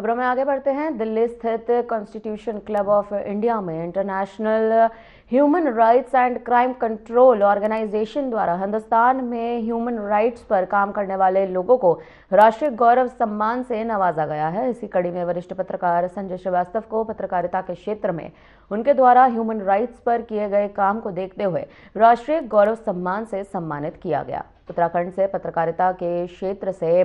खबरों में आगे बढ़ते हैं। दिल्ली स्थित कॉन्स्टिट्यूशन क्लब ऑफ इंडिया में International Human Rights and Crime Control Organisation द्वारा हिंदुस्तान में ह्यूमन राइट्स पर काम करने वाले लोगों को राष्ट्रीय गौरव सम्मान से नवाजा गया है। इसी कड़ी में वरिष्ठ पत्रकार संजय श्रीवास्तव को पत्रकारिता के क्षेत्र में उनके द्वारा ह्यूमन राइट्स पर किए गए काम को देखते हुए राष्ट्रीय गौरव सम्मान से सम्मानित किया गया। उत्तराखंड से पत्रकारिता के क्षेत्र से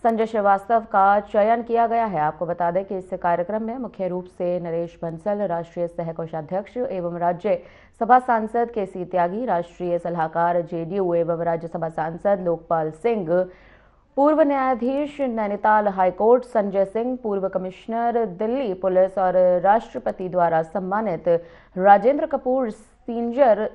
संजय श्रीवास्तव का चयन किया गया है। आपको बता दें कि इस कार्यक्रम में मुख्य रूप से नरेश बंसल, राष्ट्रीय सह कोषाध्यक्ष एवं राज्यसभा सांसद केसी त्यागी, राष्ट्रीय सलाहकार जेडीयू एवं राज्यसभा सांसद लोकपाल सिंह, पूर्व न्यायाधीश नैनीताल हाईकोर्ट संजय सिंह, पूर्व कमिश्नर दिल्ली पुलिस और राष्ट्रपति द्वारा सम्मानित Rajendra Kapoor senior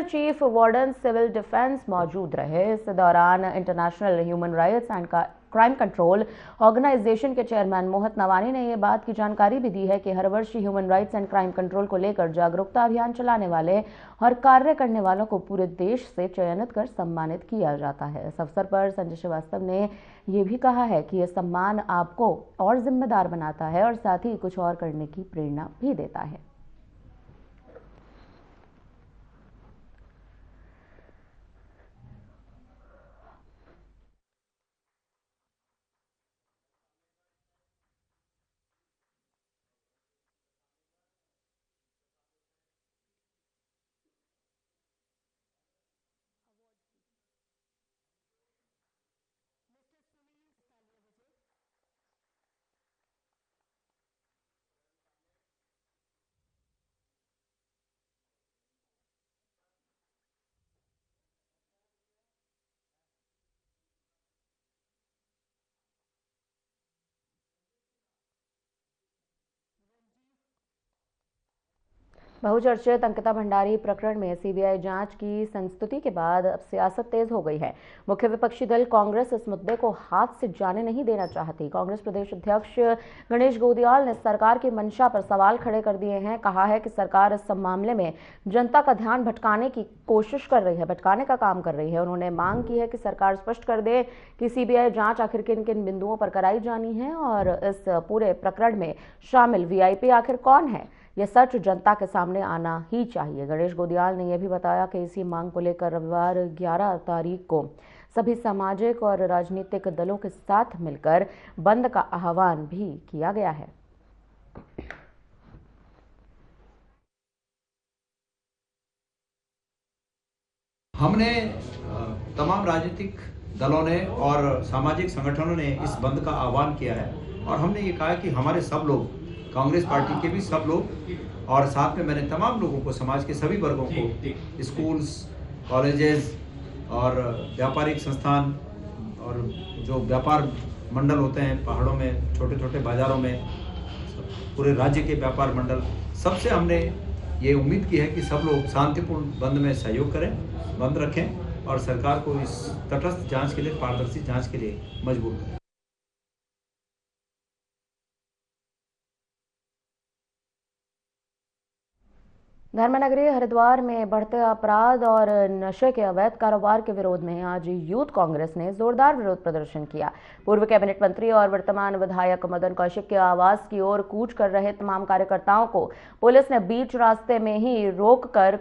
chief warden civil defence मौजूद रहे। इस दौरान International Human Rights and Crime Control Organisation के चेयरमैन मोहित नवानी ने यह बात की जानकारी भी दी है कि हर वर्ष human Rights and Crime control को लेकर जागरूकता अभियान चलाने वाले और कार्य करने वालों को पूरे देश से चयनित कर सम्मानित किया जाता है। इस अवसर पर संजय श्रीवास्तव ने यह भी कहा है कि यह सम्मान आपको और जिम्मेदार बनाता है और साथ ही कुछ और करने की प्रेरणा भी देता है। बहुचर्चित अंकिता भंडारी प्रकरण में सीबीआई जांच की संस्तुति के बाद अब सियासत तेज हो गई है। मुख्य विपक्षी दल कांग्रेस इस मुद्दे को हाथ से जाने नहीं देना चाहती। कांग्रेस प्रदेश अध्यक्ष गणेश गोदियाल ने सरकार की मंशा पर सवाल खड़े कर दिए हैं। कहा है कि सरकार इस मामले में जनता का ध्यान भटकाने की कोशिश कर रही है, भटकाने का काम कर रही है। उन्होंने मांग की है कि सरकार स्पष्ट कर दे कि सीबीआई जांच आखिर किन किन बिंदुओं पर कराई जानी है और इस पूरे प्रकरण में शामिल वीआईपी आखिर कौन है, यह सच जनता के सामने आना ही चाहिए। गणेश गोदियाल ने यह भी बताया कि इसी मांग को लेकर रविवार 11 तारीख को सभी सामाजिक और राजनीतिक दलों के साथ मिलकर बंद का आह्वान भी किया गया है। हमने तमाम राजनीतिक दलों ने और सामाजिक संगठनों ने इस बंद का आह्वान किया है और हमने ये कहा कि हमारे सब लोग, कांग्रेस पार्टी के भी सब लोग और साथ में मैंने तमाम लोगों को, समाज के सभी वर्गों को, स्कूल्स, कॉलेजेस और व्यापारिक संस्थान और जो व्यापार मंडल होते हैं पहाड़ों में, छोटे छोटे बाज़ारों में, पूरे राज्य के व्यापार मंडल, सबसे हमने ये उम्मीद की है कि सब लोग शांतिपूर्ण बंद में सहयोग करें, बंद रखें और सरकार को इस तटस्थ जांच के लिए, पारदर्शी जांच के लिए मजबूर करें। धर्मनगरी हरिद्वार में बढ़ते अपराध और नशे के अवैध कारोबार के विरोध में आज यूथ कांग्रेस ने जोरदार विरोध प्रदर्शन किया। पूर्व कैबिनेट मंत्री और वर्तमान विधायक मदन कौशिक के आवास की ओर कूच कर रहे तमाम कार्यकर्ताओं को पुलिस ने बीच रास्ते में ही रोककर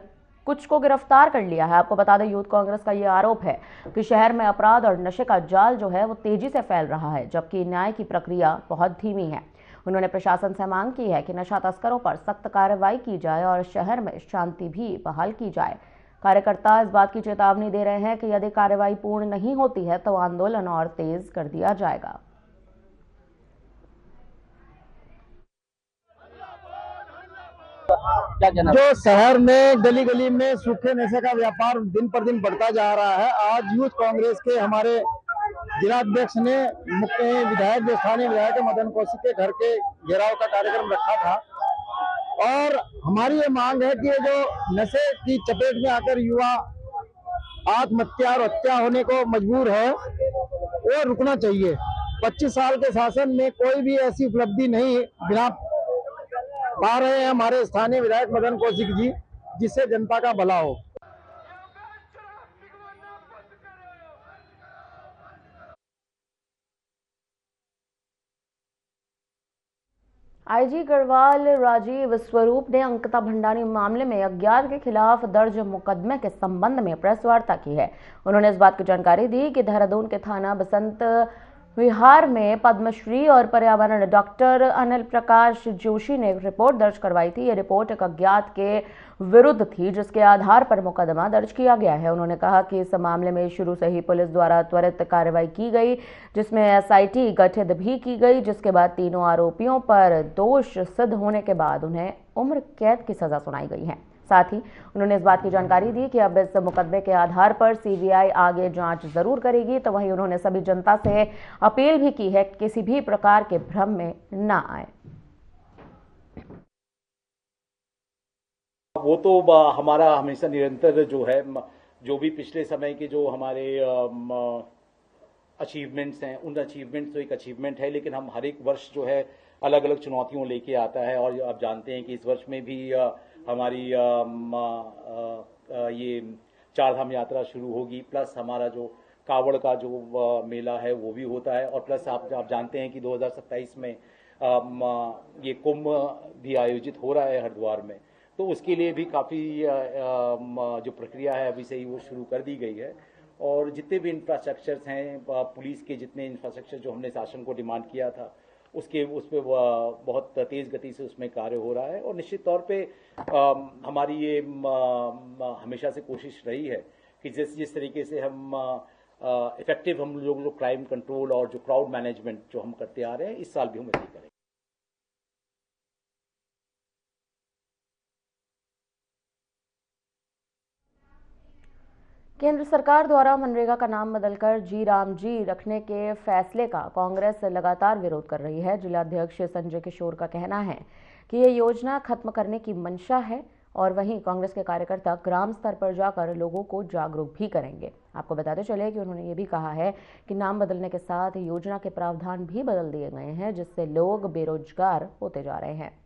कुछ को गिरफ्तार कर लिया है। आपको बता दें, यूथ कांग्रेस का यह आरोप है कि शहर में अपराध और नशे का जाल जो है वो तेजी से फैल रहा है, जबकि न्याय की प्रक्रिया बहुत धीमी है। उन्होंने प्रशासन से मांग की है कि नशा तस्करों पर सख्त कार्रवाई की जाए और शहर में शांति भी बहाल की जाए। कार्यकर्ता इस बात की चेतावनी दे रहे हैं कि यदि कार्रवाई पूर्ण नहीं होती है तो आंदोलन और तेज कर दिया जाएगा। जो शहर में गली गली में सूखे नशे का व्यापार दिन पर दिन बढ़ता जा रहा है, आज यूथ कांग्रेस के हमारे जिलाध्यक्ष ने मुख्य विधायक, जो स्थानीय विधायक मदन कौशिक के घर के घेराव का कार्यक्रम रखा था और हमारी ये मांग है कि ये जो नशे की चपेट में आकर युवा आत्महत्या और हत्या होने को मजबूर है वो रुकना चाहिए। 25 साल के शासन में कोई भी ऐसी उपलब्धि नहीं बिना पा रहे हैं हमारे स्थानीय विधायक मदन कौशिक जी, जिससे जनता का भला हो। आईजी गढ़वाल राजीव स्वरूप ने अंकिता भंडारी मामले में अज्ञात के खिलाफ दर्ज मुकदमे के संबंध में प्रेस वार्ता की है। उन्होंने इस बात की जानकारी दी कि देहरादून के थाना बसंत विहार में पद्मश्री और पर्यावरण डॉक्टर अनिल प्रकाश जोशी ने एक रिपोर्ट दर्ज करवाई थी। ये रिपोर्ट एक अज्ञात के विरुद्ध थी, जिसके आधार पर मुकदमा दर्ज किया गया है। उन्होंने कहा कि इस मामले में शुरू से ही पुलिस द्वारा त्वरित कार्रवाई की गई, जिसमें एसआईटी गठित भी की गई, जिसके बाद तीनों आरोपियों पर दोष सिद्ध होने के बाद उन्हें उम्र कैद की सजा सुनाई गई है। साथ ही उन्होंने इस बात की जानकारी दी कि अब इस मुकदमे के आधार पर सीबीआई आगे जांच जरूर करेगी। तो वहीं उन्होंने सभी जनता से अपील भी की है कि किसी भी प्रकार के भ्रम में ना आए। वो तो हमारा हमेशा निरंतर जो है, जो भी पिछले समय के जो हमारे अचीवमेंट्स हैं, उन अचीवमेंट्स तो एक अचीवमेंट है, लेकिन हम हर एक वर्ष जो है अलग अलग चुनौतियों लेके आता है। और आप जानते हैं कि इस वर्ष में भी हमारी ये चारधाम यात्रा शुरू होगी, प्लस हमारा जो कावड़ का जो मेला है वो भी होता है, और प्लस आप जानते हैं कि 2027 में ये कुंभ भी आयोजित हो रहा है हरिद्वार में। तो उसके लिए भी काफ़ी जो प्रक्रिया है अभी से ही वो शुरू कर दी गई है। और जितने भी इंफ्रास्ट्रक्चर्स हैं, पुलिस के जितने इंफ्रास्ट्रक्चर जो हमने शासन को डिमांड किया था, उस पर बहुत तेज़ गति से उसमें कार्य हो रहा है। और निश्चित तौर पे हमारी ये हमेशा से कोशिश रही है कि जिस तरीके से हम इफेक्टिव हम लोग क्राइम कंट्रोल और जो क्राउड मैनेजमेंट जो हम करते आ रहे हैं, इस साल भी हम ऐसे करेंगे। केंद्र सरकार द्वारा मनरेगा का नाम बदलकर जी राम जी रखने के फैसले का कांग्रेस लगातार विरोध कर रही है। जिलाध्यक्ष संजय किशोर का कहना है कि ये योजना खत्म करने की मंशा है, और वहीं कांग्रेस के कार्यकर्ता ग्राम स्तर पर जाकर लोगों को जागरूक भी करेंगे। आपको बताते चले कि उन्होंने ये भी कहा है कि नाम बदलने के साथ योजना के प्रावधान भी बदल दिए गए हैं, जिससे लोग बेरोजगार होते जा रहे हैं।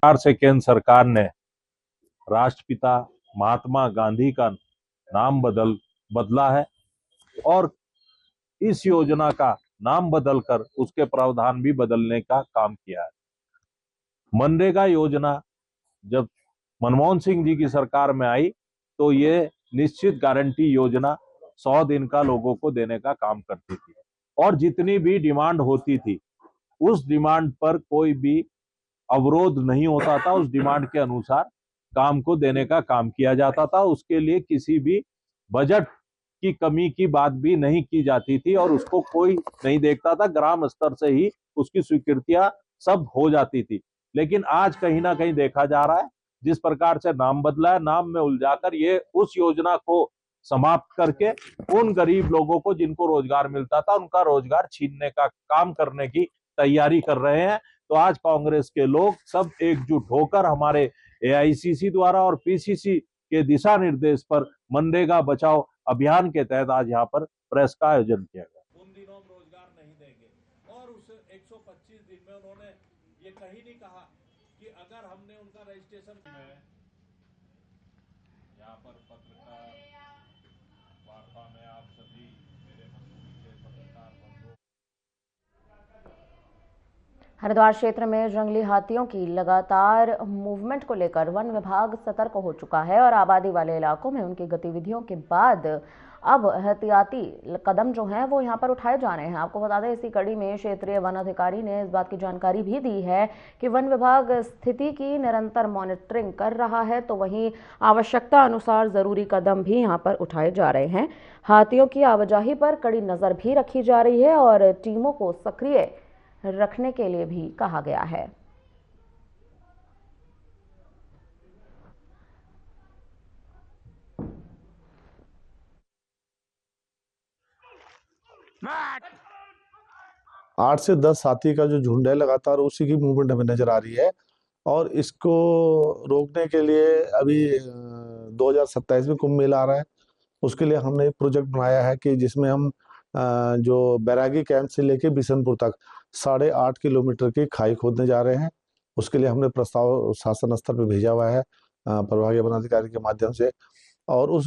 से केंद्र सरकार ने राष्ट्रपिता महात्मा गांधी का नाम बदला है, और इस योजना का नाम बदलकर उसके प्रावधान भी बदलने का काम किया है। मनरेगा योजना जब मनमोहन सिंह जी की सरकार में आई तो ये निश्चित गारंटी योजना 100 दिन का लोगों को देने का काम करती थी, और जितनी भी डिमांड होती थी उस डिमांड पर कोई भी अवरोध नहीं होता था। उस डिमांड के अनुसार काम को देने का काम किया जाता था। उसके लिए किसी भी बजट की कमी की बात भी नहीं की जाती थी, और उसको कोई नहीं देखता था। ग्राम स्तर से ही उसकी स्वीकृतियां सब हो जाती थी। लेकिन आज कहीं ना कहीं देखा जा रहा है, जिस प्रकार से नाम बदला है, नाम में उलझाकर ये उस योजना को समाप्त करके उन गरीब लोगों को जिनको रोजगार मिलता था उनका रोजगार छीनने का काम करने की तैयारी कर रहे हैं। तो आज कांग्रेस के लोग सब एकजुट होकर हमारे एआईसीसी द्वारा और पीसीसी के दिशा निर्देश पर मनरेगा बचाओ अभियान के तहत आज यहाँ पर प्रेस का आयोजन किया गया। उन दिनों हम रोजगार नहीं देंगे, और उस 125 दिन में उन्होंने ये कहीं नहीं कहा कि अगर हमने उनका रजिस्ट्रेशन यहाँ पर पत्रकार वार्ता में आप सभी मेरे मंत्री के पत्रकार बंधु। हरिद्वार क्षेत्र में जंगली हाथियों की लगातार मूवमेंट को लेकर वन विभाग सतर्क हो चुका है, और आबादी वाले इलाकों में उनकी गतिविधियों के बाद अब एहतियाती कदम जो हैं वो यहां पर उठाए जा रहे हैं। आपको बता दें, इसी कड़ी में क्षेत्रीय वन अधिकारी ने इस बात की जानकारी भी दी है कि वन विभाग स्थिति की निरंतर मॉनिटरिंग कर रहा है, तो वहीं आवश्यकता अनुसार जरूरी कदम भी यहां पर उठाए जा रहे हैं। हाथियों की आवाजाही पर कड़ी नजर भी रखी जा रही है, और टीमों को सक्रिय रखने के लिए भी कहा गया है। आठ से 10 हाथी का जो झुंड है लगातार उसी की मूवमेंट हमें नजर आ रही है, और इसको रोकने के लिए अभी 2027 में कुंभ मेला आ रहा है। उसके लिए हमने एक प्रोजेक्ट बनाया है कि जिसमें हम जो बैरागी कैंप से लेके बिशनपुर तक 8.5 किलोमीटर की खाई खोदने जा रहे हैं। उसके लिए हमने प्रस्ताव शासन स्तर पर भेजा हुआ है प्रभागीय वनाधिकारी के माध्यम से, और उस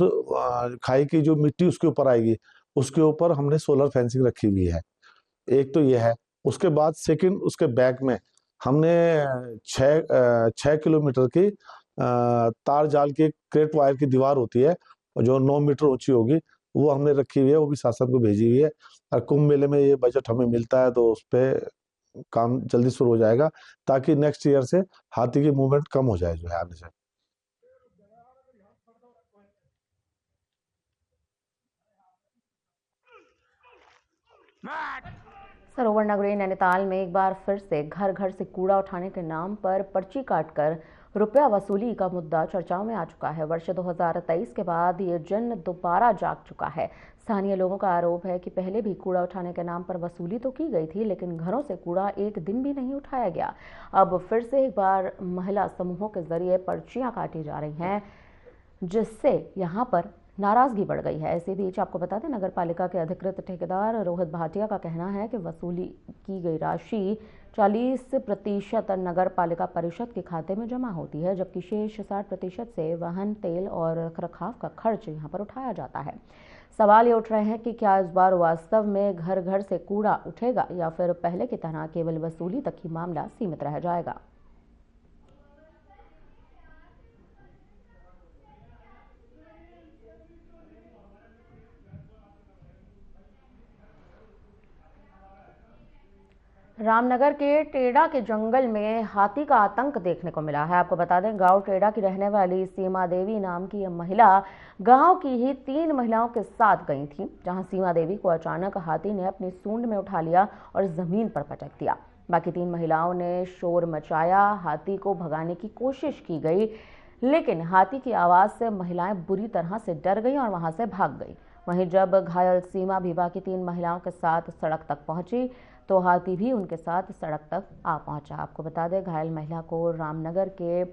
खाई की जो मिट्टी उसके ऊपर आएगी, उसके ऊपर हमने सोलर फेंसिंग रखी हुई है। एक तो ये है। उसके बाद सेकंड, उसके बैक में हमने 6 किलोमीटर की तार जाल की क्रेट वायर की दीवार होती है जो 9 मीटर ऊंची होगी, वो हमने रखी हुई है, वो भी शासन को भेजी हुई है। और कुंभ मेले में ये बजट हमें मिलता है तो उस पर काम जल्दी शुरू हो जाएगा, ताकि नेक्स्ट ईयर से हाथी की मूवमेंट कम हो जाए जो है आने से। सरोवर नगरी नैनीताल में एक बार फिर से घर घर से कूड़ा उठाने के नाम पर पर्ची काटकर रुपया वसूली का मुद्दा चर्चाओं में आ चुका है। वर्ष 2023 के बाद ये जन दोबारा जाग चुका है। स्थानीय लोगों का आरोप है कि पहले भी कूड़ा उठाने के नाम पर वसूली तो की गई थी, लेकिन घरों से कूड़ा एक दिन भी नहीं उठाया गया। अब फिर से एक बार महिला समूहों के जरिए पर्चियां काटी जा रही हैं, जिससे यहाँ पर नाराजगी बढ़ गई है। इसी बीच आपको बता दें, नगर पालिका के अधिकृत ठेकेदार रोहित भाटिया का कहना है कि वसूली की गई राशि 40% नगर पालिका परिषद के खाते में जमा होती है, जबकि शेष 60% से वाहन, तेल और रखरखाव का खर्च यहाँ पर उठाया जाता है। सवाल ये उठ रहे हैं कि क्या इस बार वास्तव में घर घर से कूड़ा उठेगा या फिर पहले की तरह केवल वसूली तक ही मामला सीमित रह जाएगा। रामनगर के टेड़ा के जंगल में हाथी का आतंक देखने को मिला है। आपको बता दें, गांव टेड़ा की रहने वाली सीमा देवी नाम की यह महिला गांव की ही 3 महिलाओं के साथ गई थी, जहां सीमा देवी को अचानक हाथी ने अपनी सूंड में उठा लिया और जमीन पर पटक दिया। बाकी 3 महिलाओं ने शोर मचाया, हाथी को भगाने की कोशिश की गई, लेकिन हाथी की आवाज से महिलाएं बुरी तरह से डर गई और वहां से भाग गई। वहीं जब घायल सीमा भी बाकी 3 महिलाओं के साथ सड़क तक पहुंची तो हाथी भी उनके साथ सड़क तक आ पहुंचा। आपको बता दें, घायल महिला को रामनगर के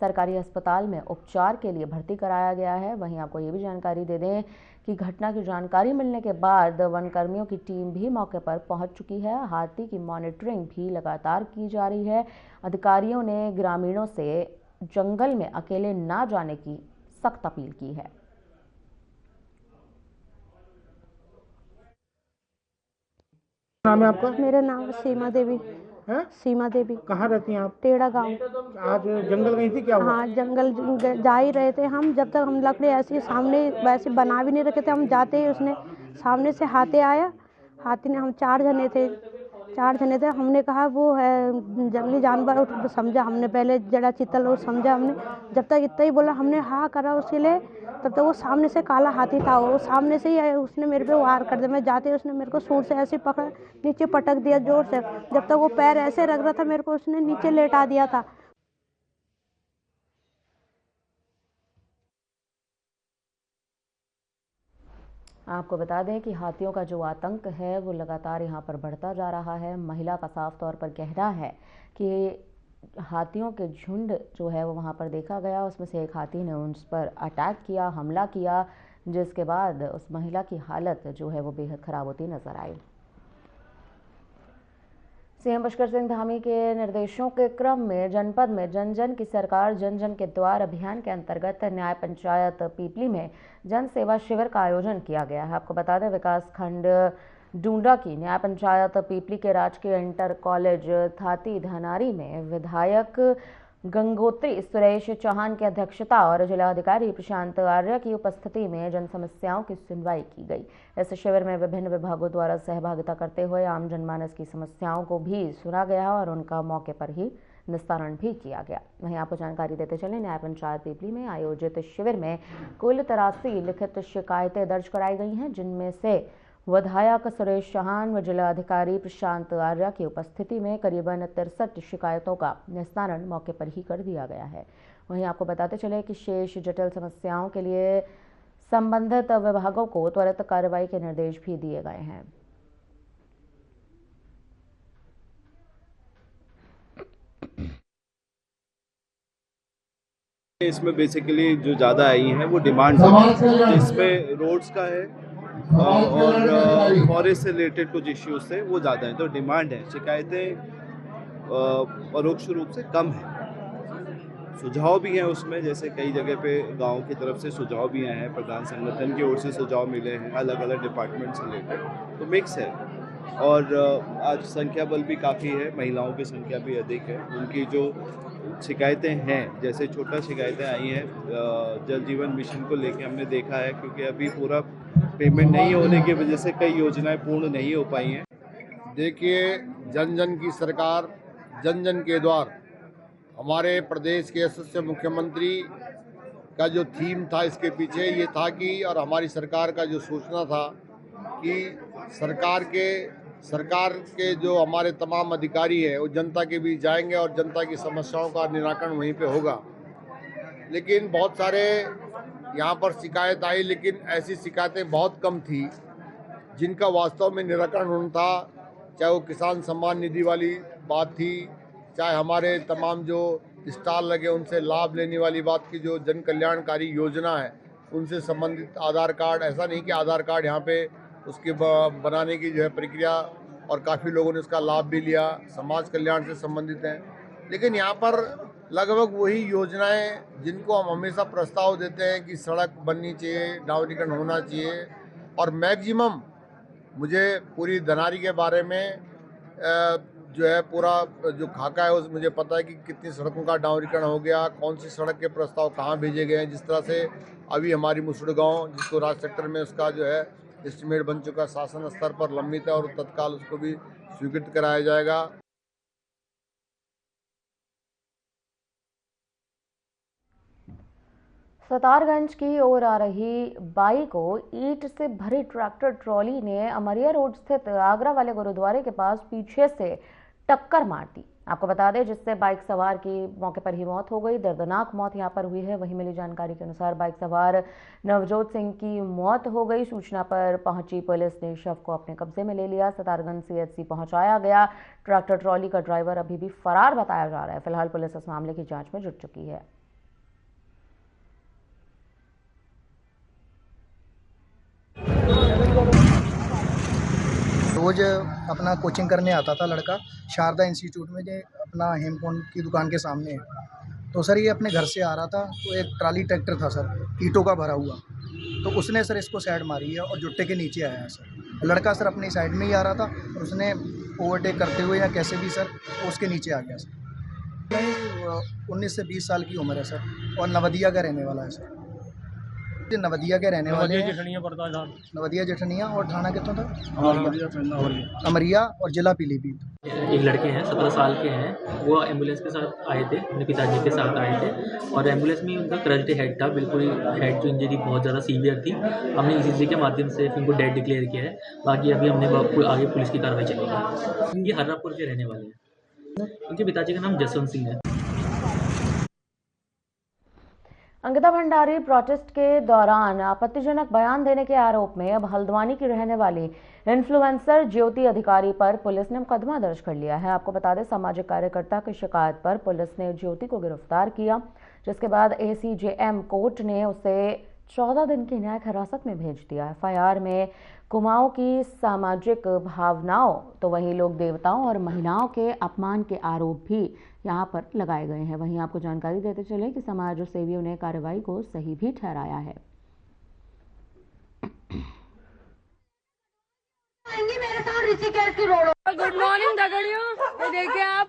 सरकारी अस्पताल में उपचार के लिए भर्ती कराया गया है। वहीं आपको ये भी जानकारी दे दें कि घटना की जानकारी मिलने के बाद वन कर्मियों की टीम भी मौके पर पहुंच चुकी है। हाथी की मॉनिटरिंग भी लगातार की जा रही है। अधिकारियों ने ग्रामीणों से जंगल में अकेले ना जाने की सख्त अपील की है। नाम है आपका? मेरा नाम सीमा देवी है? सीमा देवी। कहाँ रहती हैं आप? टेड़ा गांव। आज जंगल गई थी, क्या हुआ? हाँ, जंगल जा ही रहे थे हम, जब तक हम लकड़ी ऐसी सामने वैसे बना भी नहीं रखे थे, हम जाते ही उसने सामने से हाथी आया। हाथी ने, हम 4 जने थे, हमने कहा वो है जंगली जानवर, समझा हमने पहले जड़ा चितल और समझा हमने। जब तक इतना ही बोला हमने हाँ करा उसके लिए, तब तक वो सामने से काला हाथी था, वो सामने से ही उसने मेरे पे वार कर दिया। मैं जाते ही उसने मेरे को सूंड से ऐसे पकड़ नीचे पटक दिया जोर से। जब तक वो पैर ऐसे रख रहा था मेरे को, उसने नीचे लेटा दिया था। आपको बता दें कि हाथियों का जो आतंक है वो लगातार यहाँ पर बढ़ता जा रहा है। महिला का साफ तौर पर कहना है कि हाथियों के झुंड जो है वो वहाँ पर देखा गया, उसमें से एक हाथी ने उस पर अटैक किया, हमला किया, जिसके बाद उस महिला की हालत जो है वो बेहद खराब होती नजर आई। सीएम पुष्कर सिंह धामी के निर्देशों के क्रम में जनपद में जन जन की सरकार जन जन के द्वार अभियान के अंतर्गत न्याय पंचायत पीपली में जन सेवा शिविर का आयोजन किया गया है। आपको बता दें, विकास खंड डूंडा की न्याय पंचायत पीपली के राजकीय इंटर कॉलेज थाती धनारी में विधायक गंगोत्री सुरेश चौहान की अध्यक्षता और जिलाधिकारी प्रशांत आर्य की उपस्थिति में जन समस्याओं की सुनवाई की गई। इस शिविर में विभिन्न विभागों द्वारा सहभागिता करते हुए आम जनमानस की समस्याओं को भी सुना गया और उनका मौके पर ही निस्तारण भी किया गया। वहीं आपको जानकारी देते चले, न्याय पंचायत पीपली में आयोजित शिविर में कुल 83 लिखित शिकायतें दर्ज कराई गई हैं, जिनमें से विधायक सुरेश चौहान व जिलाधिकारी प्रशांत आर्य की उपस्थिति में करीबन 63 शिकायतों का निस्तारण मौके पर ही कर दिया गया है। वहीं आपको बताते चले कि शेष जटिल समस्याओं के लिए संबंधित विभागों को त्वरित कार्रवाई के निर्देश भी दिए गए हैं। इसमें बेसिकली जो ज़्यादा आई हैं वो डिमांड है, इसमें रोड्स का है और फॉरेस्ट से रिलेटेड कुछ इश्यूज थे वो ज़्यादा हैं, तो डिमांड है। शिकायतें परोक्ष रूप से कम है। सुझाव भी हैं उसमें, जैसे कई जगह पे गांव की तरफ से सुझाव भी आए हैं, प्रधान संगठन की ओर से सुझाव मिले हैं अलग अलग डिपार्टमेंट से रिलेटेड, तो मिक्स है। और आज संख्या बल भी काफ़ी है, महिलाओं की संख्या भी अधिक है। उनकी जो शिकायतें हैं, जैसे छोटा शिकायतें आई हैं जल जीवन मिशन को लेके हमने देखा है, क्योंकि अभी पूरा पेमेंट नहीं होने की वजह से कई योजनाएं पूर्ण नहीं हो पाई हैं। देखिए, जन जन की सरकार, जन जन के द्वार, हमारे प्रदेश के यशस्वी मुख्यमंत्री का जो थीम था, इसके पीछे ये था कि, और हमारी सरकार का जो सूचना था कि सरकार के जो हमारे तमाम अधिकारी हैं वो जनता के बीच जाएंगे और जनता की समस्याओं का निराकरण वहीं पे होगा। लेकिन बहुत सारे यहाँ पर शिकायत आई, लेकिन ऐसी शिकायतें बहुत कम थी जिनका वास्तव में निराकरण होना था। चाहे वो किसान सम्मान निधि वाली बात थी, चाहे हमारे तमाम जो स्टॉल लगे उनसे लाभ लेने वाली बात की, जो जन कल्याणकारी योजना है उनसे संबंधित आधार कार्ड, ऐसा नहीं कि आधार कार्ड यहाँ पे उसके बनाने की जो है प्रक्रिया, और काफ़ी लोगों ने उसका लाभ भी लिया, समाज कल्याण से संबंधित हैं। लेकिन यहाँ पर लगभग वही योजनाएं जिनको हम हमेशा प्रस्ताव देते हैं कि सड़क बननी चाहिए, डामरीकरण होना चाहिए, और मैक्सिमम मुझे पूरी धनारी के बारे में जो है पूरा जो खाका है उस मुझे पता है कि कितनी सड़कों का डामरीकरण हो गया, कौन सी सड़क के प्रस्ताव कहाँ भेजे गए हैं। जिस तरह से अभी हमारी मुसड़ गाँव, जिसको राज सेक्टर में उसका जो है एस्टिमेट बन चुका, शासन स्तर पर लंबित है और तत्काल उसको भी स्वीकृत कराया जाएगा। सतारगंज की ओर आ रही बाइक को ईंट से भरी ट्रैक्टर ट्रॉली ने अमरिया रोड स्थित आगरा वाले गुरुद्वारे के पास पीछे से टक्कर मार दी। आपको बता दें, जिससे बाइक सवार की मौके पर ही मौत हो गई। दर्दनाक मौत यहां पर हुई है। वहीं मिली जानकारी के अनुसार बाइक सवार नवजोत सिंह की मौत हो गई। सूचना पर पहुंची पुलिस ने शव को अपने कब्जे में ले लिया। सतारगंज सीएचसी पहुंचाया गया। ट्रैक्टर ट्रॉली का ड्राइवर अभी भी फरार बताया जा रहा है। फिलहाल पुलिस इस मामले की जांच में जुट चुकी है। रोज अपना कोचिंग करने आता था लड़का, शारदा इंस्टीट्यूट में जो अपना हेमकुंड की दुकान के सामने है। तो सर ये अपने घर से आ रहा था, तो एक ट्राली ट्रैक्टर था सर, ईंटों का भरा हुआ, तो उसने सर इसको साइड मारी है और जुट्टे के नीचे आया है सर। लड़का सर अपनी साइड में ही आ रहा था और उसने ओवरटेक करते हुए या कैसे भी सर उसके नीचे आ गया सर। 19 से 20 साल की उम्र है सर और नवदिया का रहने वाला है सर। नवदिया के रहने वाले हैं, नवदिया जेठनिया, और थाना कितना था? अमरिया, और जिला पीलीभीत। एक लड़के हैं 17 साल के हैं, वो एम्बुलेंस के साथ आए थे, अपने पिताजी के साथ आए थे और एम्बुलेंस में उनका क्रश्ड हेड था, बिल्कुल हेड की इंजरी बहुत ज़्यादा सीवियर थी। हमने ईसीजी के माध्यम से उनको डेड डिक्लेयर किया है। बाकी अभी हमने आगे पुलिस की कार्रवाई चलेगी। ये हर्रापुर के रहने वाले हैं। उनके पिताजी का नाम जसवंत सिंह है। अंकिता भंडारी प्रोटेस्ट के दौरान आपत्तिजनक बयान देने के आरोप में अब हल्द्वानी की रहने वाली इन्फ्लुएंसर ज्योति अधिकारी पर पुलिस ने मुकदमा दर्ज कर लिया है। आपको बता दें, सामाजिक कार्यकर्ता की शिकायत पर पुलिस ने ज्योति को गिरफ्तार किया, जिसके बाद एसीजेएम कोर्ट ने उसे 14 दिन की न्यायिक हिरासत में भेज दिया। एफआईआर में कुमाऊं की सामाजिक भावनाओं तो वहीं लोक देवताओं और महिलाओं के अपमान के आरोप भी यहां पर लगाए गए हैं। वहीं आपको जानकारी देते चले कि समाज सेवियों ने कार्रवाई को सही भी ठहराया है। गुड मॉर्निंग दगड़ियों।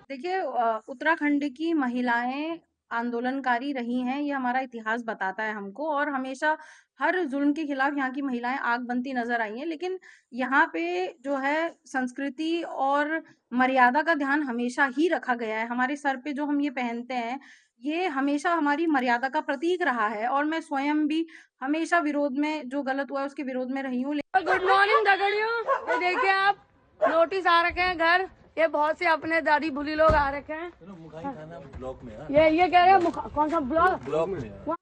देखिए उत्तराखंड की महिलाएं आंदोलनकारी रही हैं, ये हमारा इतिहास बताता है हमको, और हमेशा हर जुल्म के खिलाफ यहाँ की महिलाएं आग बनती नजर आई हैं। लेकिन यहाँ पे जो है संस्कृति और मर्यादा का ध्यान हमेशा ही रखा गया है। हमारे सर पे जो हम ये पहनते हैं, ये हमेशा हमारी मर्यादा का प्रतीक रहा है, और मैं स्वयं भी हमेशा विरोध में, जो गलत हुआ है उसके विरोध में रही हूँ। गुड मॉर्निंग दगड़ियों। देखिए आप नोटिस आ रखे हैं घर, ये बहुत से अपने दादी भूली लोग आ रखे हैं। ब्लॉक में ये कह रहे हैं कौन सा ब्लॉक में?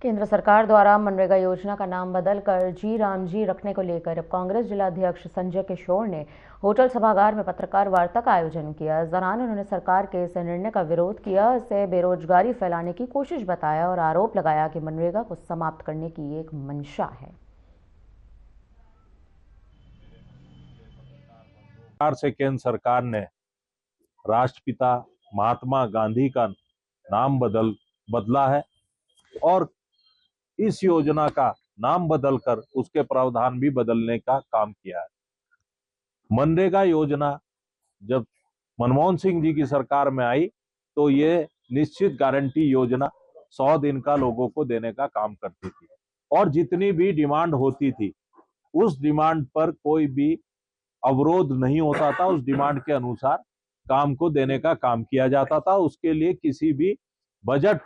केंद्र सरकार द्वारा मनरेगा योजना का नाम बदलकर जी राम जी रखने को लेकर अब कांग्रेस जिलाध्यक्ष संजय किशोर ने होटल सभागार में पत्रकार वार्ता का आयोजन किया। इस दौरान उन्होंने सरकार के इस निर्णय का विरोध किया, इसे बेरोजगारी फैलाने की कोशिश बताया और आरोप लगाया कि मनरेगा को समाप्त करने की एक मंशा है। से केंद्र सरकार ने राष्ट्रपिता महात्मा गांधी का नाम बदला है और इस योजना का नाम बदलकर उसके प्रावधान भी बदलने का काम किया है। मनरेगा योजना जब मनमोहन सिंह जी की सरकार में आई तो ये निश्चित गारंटी योजना 100 दिन का लोगों को देने का काम करती थी और जितनी भी डिमांड होती थी उस डिमांड पर कोई भी अवरोध नहीं होता था। उस डिमांड के अनुसार काम को देने का काम किया जाता था। उसके लिए किसी भी बजट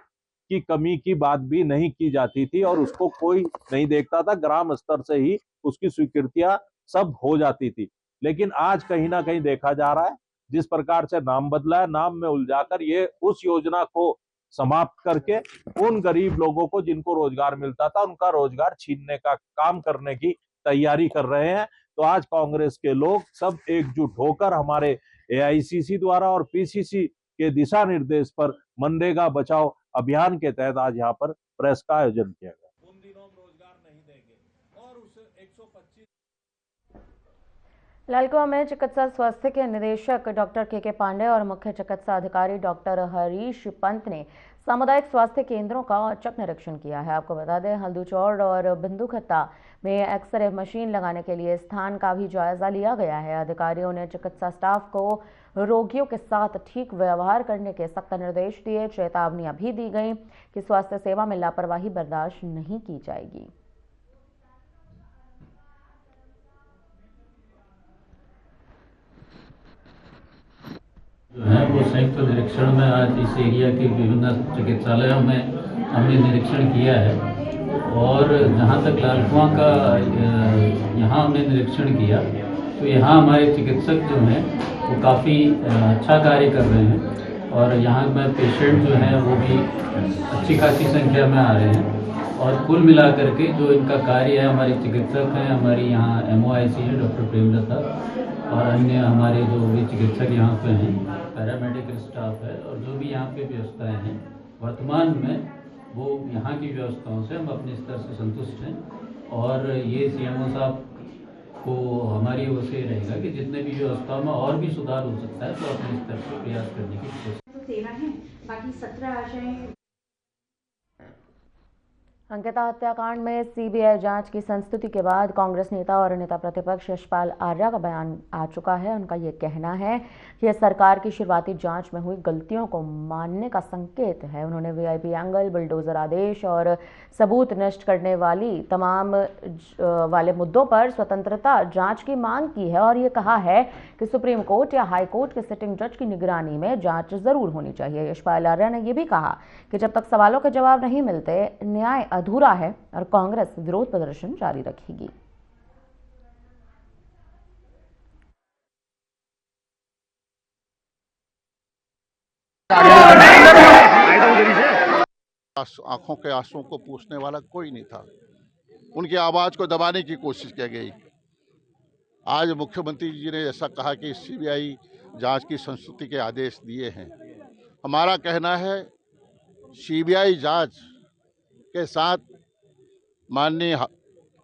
की कमी की बात भी नहीं की जाती थी और उसको कोई नहीं देखता था। ग्राम स्तर से ही उसकी स्वीकृतियां सब हो जाती थी। लेकिन आज कहीं ना कहीं देखा जा रहा है जिस प्रकार से नाम बदला है, नाम में उलझाकर ये उस योजना को समाप्त करके उन गरीब लोगों को जिनको रोजगार मिलता था उनका रोजगार छीनने का काम करने की तैयारी कर रहे हैं। तो आज कांग्रेस के लोग सब एकजुट होकर हमारे एआईसीसी द्वारा और पीसीसी के दिशा निर्देश पर मनरेगा बचाओ अभियान के तहत आज यहाँ पर प्रेस का आयोजन किया गया। उन दिनों हम रोजगार नहीं देंगे और उस 125 ललकुआ में चिकित्सा स्वास्थ्य के निदेशक डॉक्टर के पांडे और मुख्य चिकित्सा अधिकारी डॉक्टर हरीश पंत ने सामुदायिक स्वास्थ्य केंद्रों का औचक निरीक्षण किया है। आपको बता दें, हल्दूचौड़ और बिंदुखत्ता में एक्सरे मशीन लगाने के लिए स्थान का भी जायजा लिया गया है। अधिकारियों ने चिकित्सा स्टाफ को रोगियों के साथ ठीक व्यवहार करने के सख्त निर्देश दिए। चेतावनियां भी दी गई कि स्वास्थ्य सेवा में लापरवाही बर्दाश्त नहीं की जाएगी। जो है वो संयुक्त निरीक्षण में आज इस एरिया के विभिन्न चिकित्सालयों में हमने निरीक्षण किया है और जहाँ तक लालकुआं का यहाँ हमने निरीक्षण किया तो यहाँ हमारे चिकित्सक जो हैं वो काफ़ी अच्छा कार्य कर रहे हैं और यहाँ में पेशेंट जो हैं वो भी अच्छी खासी संख्या में आ रहे हैं और कुल मिलाकर के जो इनका कार्य है, हमारे चिकित्सक हैं, हमारी यहाँ MOIC है डॉक्टर प्रेमलता और अन्य हमारे जो भी चिकित्सक यहाँ पे हैं, पैरामेडिकल स्टाफ है और जो भी यहाँ पे व्यवस्थाएं हैं वर्तमान में वो यहाँ की व्यवस्थाओं से हम अपने स्तर से संतुष्ट हैं और ये CMO साहब को हमारी ओर से रहेगा कि जितने भी व्यवस्थाओं में और भी सुधार हो सकता है तो अपने स्तर से प्रयास करने की कोशिश। 13 है, बाकी 17 आशय। अंकिता हत्याकांड में सीबीआई जांच की संस्तुति के बाद कांग्रेस नेता और नेता प्रतिपक्ष यशपाल आर्या का बयान आ चुका है। उनका ये कहना है कि यह सरकार की शुरुआती जांच में हुई गलतियों को मानने का संकेत है। उन्होंने वीआईपी एंगल, बुलडोजर आदेश और सबूत नष्ट करने वाले मुद्दों पर स्वतंत्रता जांच की मांग की है और ये कहा है कि सुप्रीम कोर्ट या हाई कोर्ट के सिटिंग जज की निगरानी में जांच जरूर होनी चाहिए। यशपाल आर्या ने यह भी कहा कि जब तक सवालों के जवाब नहीं मिलते न्याय अधूरा है और कांग्रेस विरोध प्रदर्शन जारी रखेगी। आंखों के आंसुओं को पूछने वाला कोई नहीं था। उनकी आवाज को दबाने की कोशिश की गई। आज मुख्यमंत्री जी ने ऐसा कहा कि सीबीआई जांच की संस्तुति के आदेश दिए हैं। हमारा कहना है सीबीआई जांच के साथ माननीय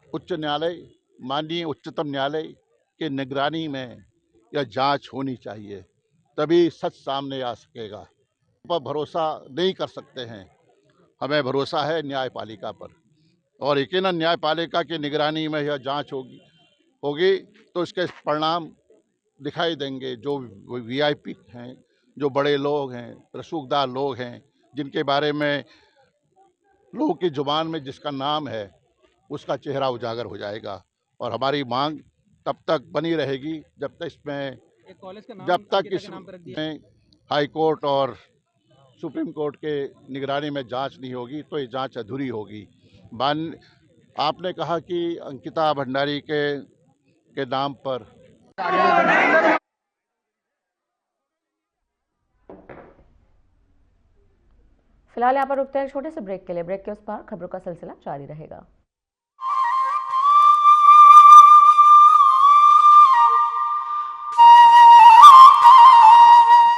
उच्च न्यायालय, माननीय उच्चतम न्यायालय के निगरानी में यह जांच होनी चाहिए, तभी सच सामने आ सकेगा। पर भरोसा नहीं कर सकते हैं, हमें भरोसा है न्यायपालिका पर और यकीनन न्यायपालिका की निगरानी में यह जांच होगी तो इसके परिणाम दिखाई देंगे। जो वीआईपी हैं, जो बड़े लोग हैं, रसूखदार लोग हैं, जिनके बारे में लोगों की जुबान में जिसका नाम है उसका चेहरा उजागर हो जाएगा और हमारी मांग तब तक बनी रहेगी जब तक इसमें हाई कोर्ट और सुप्रीम कोर्ट के निगरानी में जांच नहीं होगी तो ये जांच अधूरी होगी। आपने कहा कि अंकिता भंडारी के नाम पर फिलहाल यहाँ पर रुकते हैं छोटे से ब्रेक के लिए। ब्रेक के उस पार खबरों का सिलसिला जारी रहेगा।